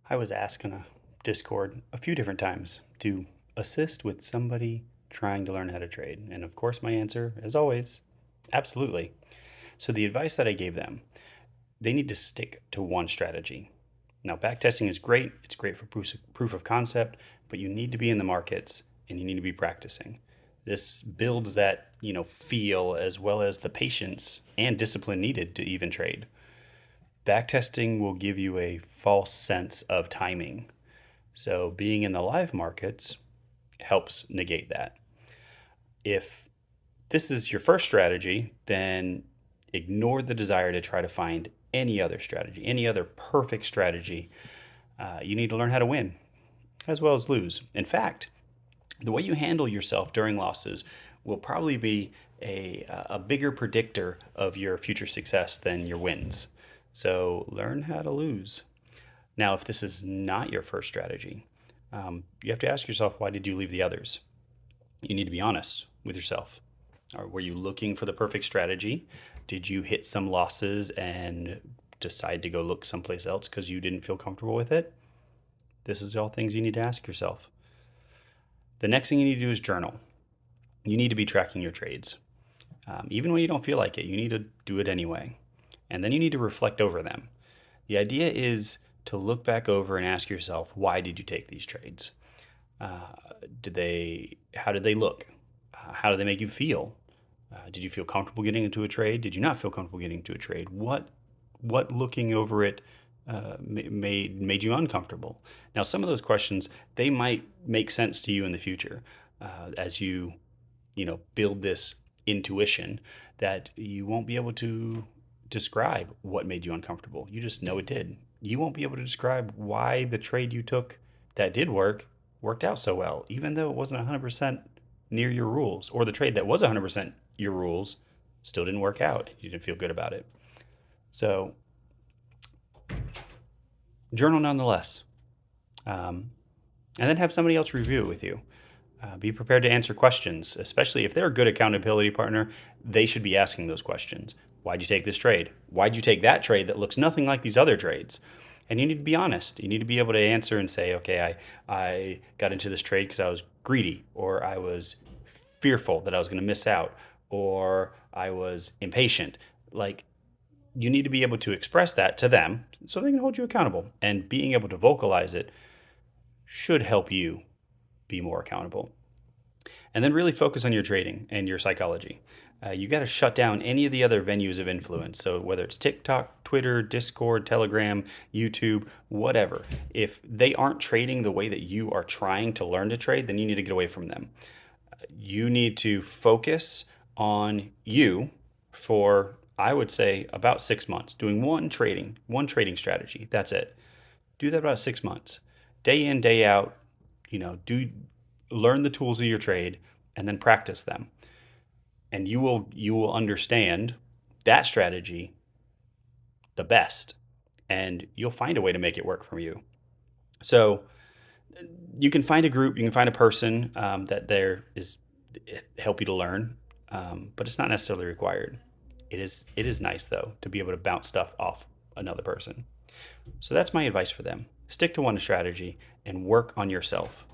I was asked on a Discord a few different times to assist with somebody trying to learn how to trade. And of course, my answer, as always, absolutely. So the advice that I gave them, they need to stick to one strategy. Now, backtesting is great. It's great for proof of concept, but you need to be in the markets and you need to be practicing. This builds that, feel as well as the patience and discipline needed to even trade. Backtesting will give you a false sense of timing. So being in the live markets helps negate that. If this is your first strategy, then ignore the desire to try to find any other strategy, any other perfect strategy. You need to learn how to win as well as lose. In fact, the way you handle yourself during losses will probably be a bigger predictor of your future success than your wins. So learn how to lose. Now, if this is not your first strategy, you have to ask yourself, why did you leave the others? You need to be honest with yourself. Or were you looking for the perfect strategy? Did you hit some losses and decide to go look someplace else because you didn't feel comfortable with it? This is all things you need to ask yourself. The next thing you need to do is journal. You need to be tracking your trades. Even when you don't feel like it, you need to do it anyway. And then you need to reflect over them. The idea is to look back over and ask yourself, why did you take these trades? Uh, how did they look? How did they make you feel? Did you feel comfortable getting into a trade? Did you not feel comfortable getting into a trade? What looking over it made you uncomfortable? Now, some of those questions, they might make sense to you in the future as you build this intuition that you won't be able to describe what made you uncomfortable. You just know it did. You won't be able to describe why the trade you took that did worked out so well, even though it wasn't 100% near your rules, or the trade that was 100% your rules still didn't work out. You didn't feel good about it. So, journal nonetheless. And then have somebody else review it with you. Be prepared to answer questions, especially if they're a good accountability partner. They should be asking those questions. Why'd you take this trade? Why'd you take that trade that looks nothing like these other trades? And you need to be honest. You need to be able to answer and say, okay, I got into this trade because I was greedy, or I was fearful that I was going to miss out, or I was impatient. Like, you need to be able to express that to them so they can hold you accountable. And being able to vocalize it should help you be more accountable. And then really focus on your trading and your psychology. You got to shut down any of the other venues of influence. So whether it's TikTok, Twitter, Discord, Telegram, YouTube, whatever, if they aren't trading the way that you are trying to learn to trade, then you need to get away from them. You need to focus on you for, I would say, about 6 months, doing one trading strategy. That's it. Do that about 6 months, day in, day out. Do learn the tools of your trade and then practice them, and you will understand that strategy the best, and you'll find a way to make it work for you. So you can find a group, you can find a person that there is help you to learn, but it's not necessarily required. It is nice though to be able to bounce stuff off another person. So that's my advice for them. Stick to one strategy and work on yourself.